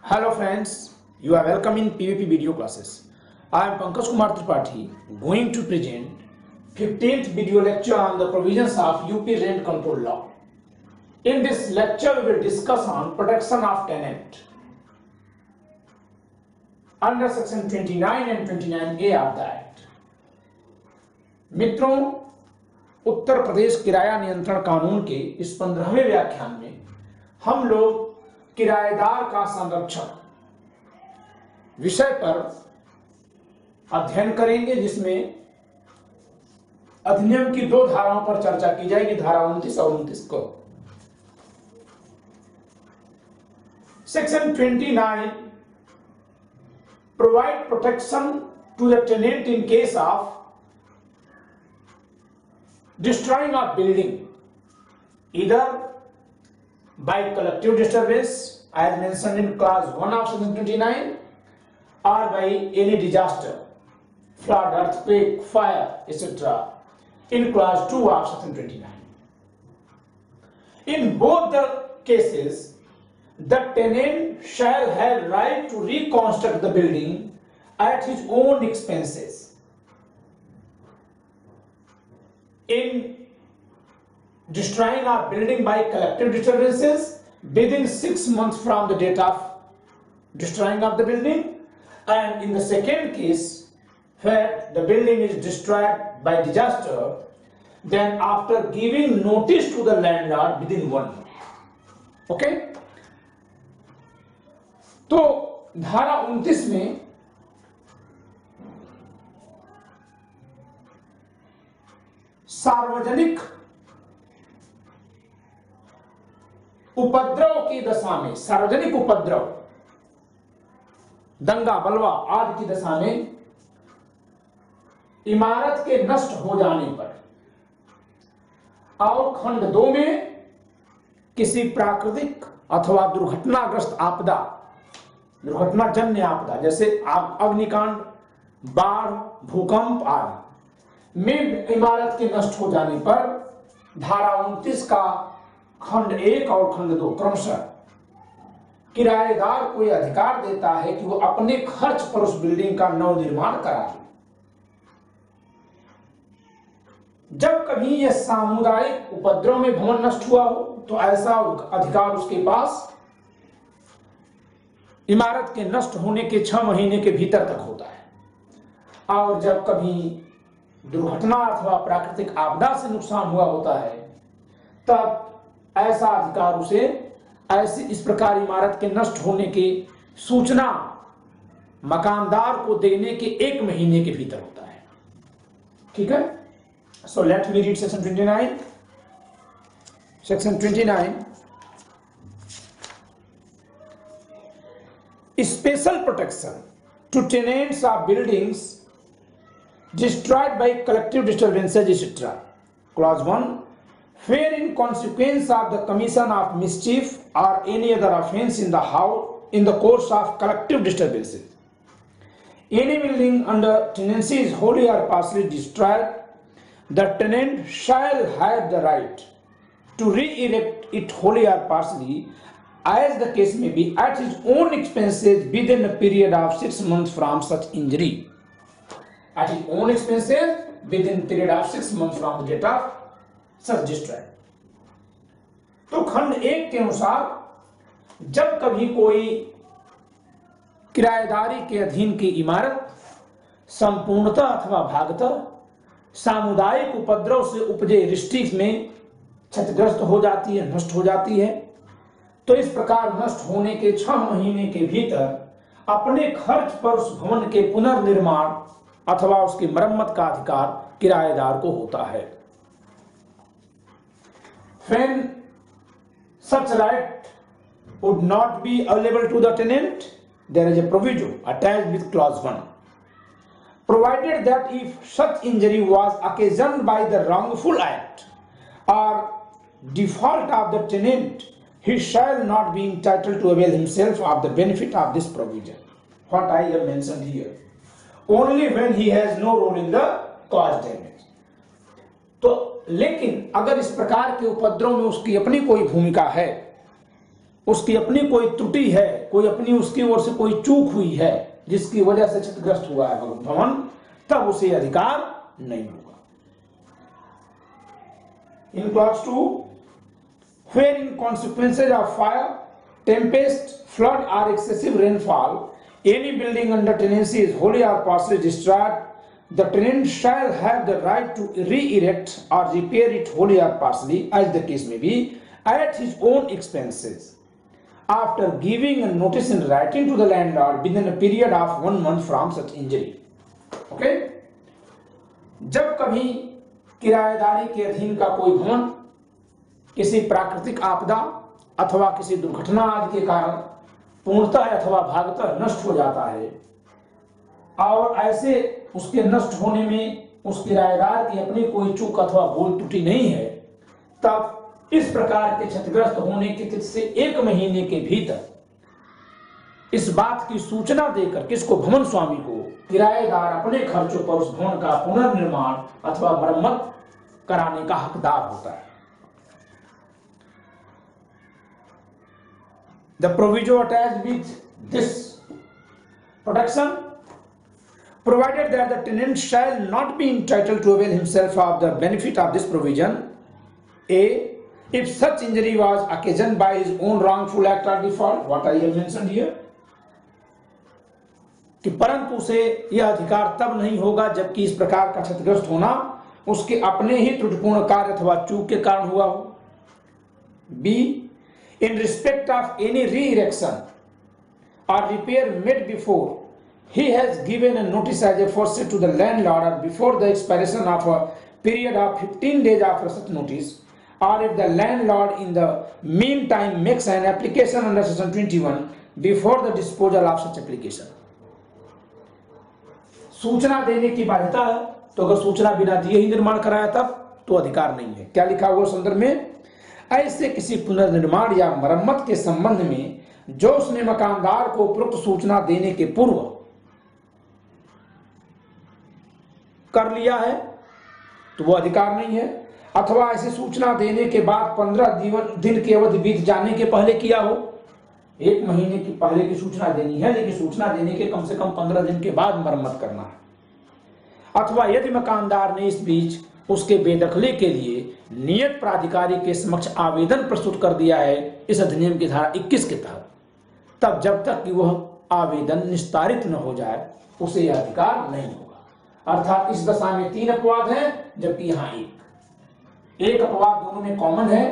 Hello friends, you are welcome in PVP video classes. I am Pankaj Kumar Tripathi going to present 15th video lecture on the provisions of UP Rent Control Law. In this lecture we will discuss on protection of tenant under section 29 and 29A of the Act. मित्रों, उत्तर प्रदेश किराया नियंत्रण कानून के इस 15वें व्याख्यान में हम लोग किराएदार का संरक्षण विषय पर अध्ययन करेंगे, जिसमें अधिनियम की दो धाराओं पर चर्चा की जाएगी, धारा 29 और 29 को। Section 29 provide protection to the tenant in case of destroying a building either by collective disturbance as mentioned in clause 1 of section 29 or by any disaster, flood, earthquake, fire, etc. in clause 2 of section 29. In both the cases, the tenant shall have right to reconstruct the building at his own expenses. In destroying a building by collective disturbances within 6 months from the date of destroying of the building, and in the second case where the building is destroyed by disaster, then after giving notice to the landlord within 1 month. Okay? तो धारा 29 में सार्वजनिक उपद्रव की दशा में, सार्वजनिक उपद्रव, दंगा बलवा आदि की दशा में इमारत के नष्ट हो जाने पर और खंड 2 में किसी प्राकृतिक अथवा दुर्घटनाग्रस्त आपदा, दुर्घटनाजन्य आपदा जैसे अग्निकांड, बाढ़, भूकंप आदि में इमारत के नष्ट हो जाने पर धारा 29 का खंड 1 और खंड 2 क्रमशः किराएदार को यह अधिकार देता है कि वो अपने खर्च पर उस बिल्डिंग का नवनिर्माण करा दे। जब कभी यह सामुदायिक उपद्रव में भवन नष्ट हुआ हो तो ऐसा अधिकार उसके पास इमारत के नष्ट होने के 6 महीने के भीतर तक होता है, और जब कभी दुर्घटना अथवा प्राकृतिक आपदा से नुकसान हुआ होता है तब ऐसा अधिकार उसे ऐसी इस प्रकार इमारत के नष्ट होने की सूचना मकानदार को देने के 1 महीने के भीतर होता है। ठीक है, so let me read section 29। Section 29 special protection to tenants of buildings destroyed by collective disturbances, etc. Clause 1. Where in consequence of the commission of mischief or any other offense in the house in the course of collective disturbances, any building under tenancy is wholly or partially destroyed, the tenant shall have the right to re-erect it wholly or partially, as the case may be, at his own expenses within a period of 6 months from such injury. At his own expenses within period of 6 months from the date of such destroy. तो खंड 1 के अनुसार जब कभी कोई किराएदारी के अधीन की इमारत संपूर्णतः अथवा भागतः सामुदायिक उपद्रव से उपजे रिष्टि में क्षतिग्रस्त हो जाती है, नष्ट हो जाती है, तो इस प्रकार नष्ट होने के 6 महीने के भीतर अपने खर्च पर उस भवन के पुनर्निर्माण अथवा उसकी मरम्मत का अधिकार किराएदार को होता है। When such right would not be available to the tenant, there is a proviso attached with clause 1, provided that if such injury was occasioned by the wrongful act or default of the tenant, he shall not be entitled to avail himself of the benefit of this provision. What I have mentioned here. Only when he has no role in the caused damage. तो लेकिन अगर इस प्रकार के उपद्रव में उसकी अपनी कोई भूमिका है उसकी अपनी कोई त्रुटि है, कोई अपनी उसकी ओर से कोई चूक हुई है जिसकी वजह से क्षतिग्रस्त हुआ है भवन, तब उसे अधिकार नहीं होगा। In clause 2, where in consequences of fire, tempest, flood or excessive rainfall, any building under tenancy is wholly or partially destroyed, the tenant shall have the right to re-erect or repair it wholly or partially, as the case may be, at his own expenses, after giving a notice in writing to the landlord within a period of 1 month from such injury. Okay? जब कभी किराएदारी के अधीन का कोई भवन किसी प्राकृतिक आपदा अथवा किसी दुर्घटना आदि के कारण पूर्णतः अथवा भागतः नष्ट हो जाता है, और ऐसे उसके नष्ट होने में उस किराएदार की अपनी कोई चूक अथवा भूल त्रुटि नहीं है, तब इस प्रकार के क्षतिग्रस्त होने की तिथि से 1 महीने के भीतर इस बात की सूचना देकर किसको, भवन स्वामी को, किराएदार अपने खर्चों पर उस भवन का पुनर्निर्माण अथवा मरम्मत कराने का हकदार होता है। The proviso attached with this protection, provided that the tenant shall not be entitled to avail himself of the benefit of this provision, a, if such injury was occasioned by his own wrongful act or default, what I have mentioned here, कि परंतु उसे यह अधिकार तब नहीं होगा जबकि इस प्रकार का क्षतिग्रस्त होना उसके अपने ही त्रुटिपूर्ण कार्य अथवा चूक के कारण हुआ हो। B, in respect of any re-erection or repair made before he has given a notice as aforesaid to the landlord or before the expiration of a period of 15 days after such notice, or if the landlord in the meantime makes an application under section 21 before the disposal of such application. सूचना देने की बाध्यता है, तो अगर सूचना बिना दिए ही निर्माण कराया तब तो अधिकार नहीं है। क्या लिखा हुआ संदर्भ में, ऐसे किसी पुनर्निर्माण या मरम्मत के संबंध में जो उसने मकानदार को उपरोक्त सूचना देने के पूर्व कर लिया है तो वो अधिकार नहीं है, अथवा ऐसी सूचना देने के बाद 15 दिन की अवधि बीत जाने के पहले किया हो। 1 महीने की पहले की सूचना देनी है, लेकिन सूचना देने के कम से कम 15 दिन के बाद मरम्मत करना है। अथवा यदि मकानदार ने इस बीच उसके बेदखली के लिए नियत प्राधिकारी के समक्ष आवेदन प्रस्तुत कर दिया है इस अधिनियम की धारा 21 के तहत, तब जब तक कि वह आवेदन निस्तारित न हो जाए उसे यह अधिकार नहीं होगा। अर्थात इस दशा में 3 अपवाद हैं, जबकि यहाँ एक अपवाद दोनों में कॉमन है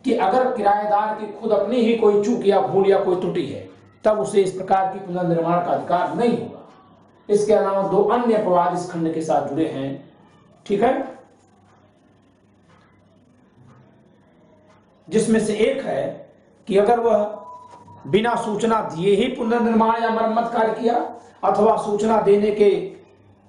कि अगर किराएदार की खुद अपनी ही कोई चूक या भूल या कोई त्रुटि है तब उसे इस प्रकार की पुनर्निर्माण का अधिकार नहीं होगा। इसके अलावा 2 अन्य अपवाद इस खंड के साथ जुड़े हैं। ठीक है, जिसमें से एक है कि अगर वह बिना सूचना दिए ही पुनर्निर्माण या मरम्मत कार्य किया, अथवा सूचना देने के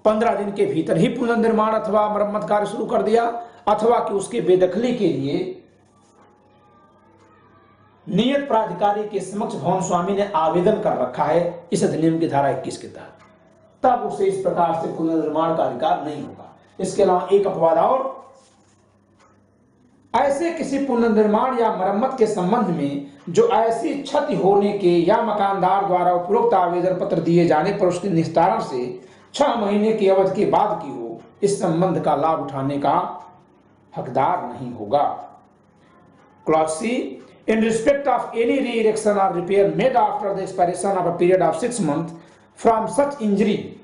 15 दिन के भीतर ही पुनर्निर्माण अथवा मरम्मत कार्य शुरू कर दिया, अथवा कि उसके बेदखली के लिए नियत प्राधिकारी के समक्ष भवन स्वामी ने आवेदन कर रखा है इस अधिनियम की धारा 21 के तहत, तब उसे इस प्रकार से पुनर्निर्माण का अधिकार नहीं होगा। इसके अलावा एक अपवाद और, ऐसे किसी पुनर्निर्माण या मरम्मत के संबंध में जो ऐसी क्षति होने के या मकानदार द्वारा उपरोक्त आवेदन पत्र दिए जाने पर उसके निस्तारण से 6 महीने की अवधि के बाद की हो, इस संबंध का लाभ उठाने का हकदार नहीं होगा। Clause C, in respect of any re-erection or repair made after the expiration of a period of 6 months from such injury,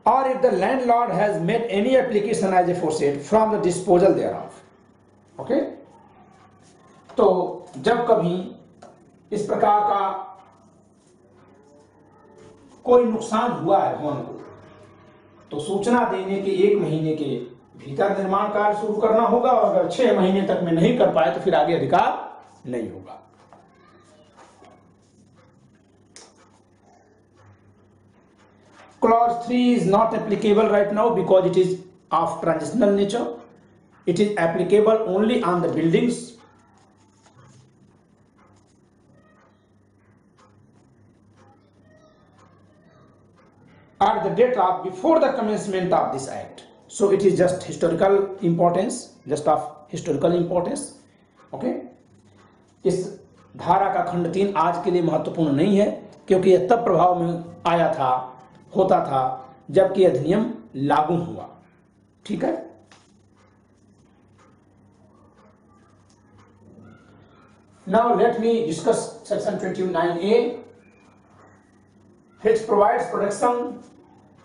or if the landlord has made any application as aforesaid from the disposal thereof. Okay? तो जब कभी इस प्रकार का कोई नुकसान हुआ है भवन को, तो सूचना देने के 1 महीने के भीतर निर्माण कार्य शुरू करना होगा, और अगर 6 महीने तक में नहीं कर पाए तो फिर आगे अधिकार नहीं होगा। Clause 3 is not applicable right now because it is of transitional nature. It is applicable only on the buildings at the date of before the commencement of this act. So it is just historical importance, just of historical importance. Okay. इस धारा का खंड 3 आज के लिए महत्वपूर्ण नहीं है, क्योंकि यह तब प्रभाव में आया था, होता था, जबकि अधिनियम लागू हुआ। ठीक है। Now let me discuss section 29A, which provides protection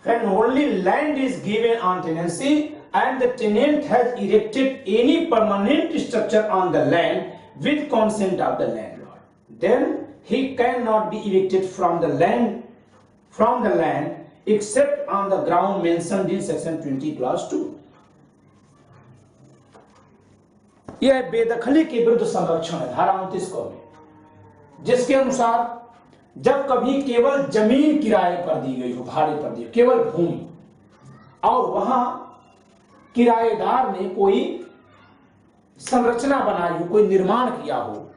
when only land is given on tenancy and the tenant has erected any permanent structure on the land with consent of the landlord. Then he cannot be evicted from the land except on the ground mentioned in section 20 clause 2. यह बेदखली के विरुद्ध संरक्षण है धारा 29 को में, जिसके अनुसार जब कभी केवल जमीन किराए पर दी गई हो, भाड़े पर दी, केवल भूमि, और वहां किराएदार ने कोई संरचना बनाई हो, कोई निर्माण किया हो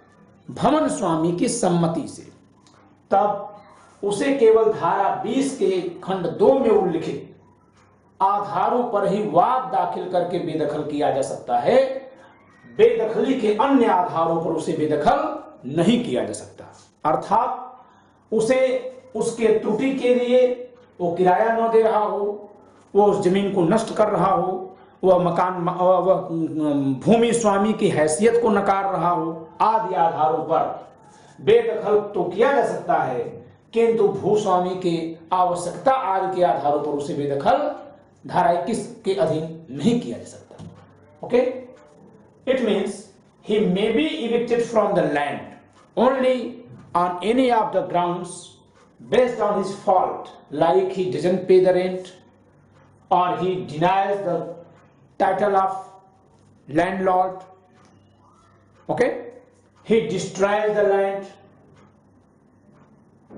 भवन स्वामी की सम्मति से, तब उसे केवल धारा 20 के खंड 2 में उल्लिखित आधारों पर ही वाद दाखिल करके बेदखल किया जा सकता है। बेदखली के अन्य आधारों पर उसे बेदखल नहीं किया जा सकता। अर्थात उसे उसके त्रुटि के लिए वो किराया न दे रहा हो, वो उस जमीन को नष्ट कर रहा हो, वह भूमि स्वामी की हैसियत को नकार रहा हो, आदि आधारों पर बेदखल तो किया जा सकता है, किंतु भूस्वामी के आवश्यकता आदि के आधारों पर उसे बेदखल धारा 21 के अधीन नहीं किया जा सकता। Okay, it means he may be evicted from the land only on any of the grounds based on his fault, like he doesn't pay the rent, or he denies the title of landlord, okay, he destroys the land,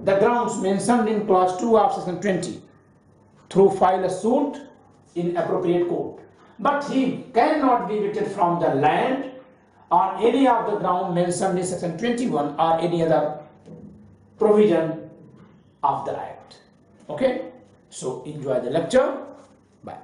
the grounds mentioned in clause 2 of section 20, through file a suit in appropriate court. But he cannot be evicted from the land on any of the ground mentioned in section 21 or any other provision of the act. Okay, so enjoy the lecture. Bye.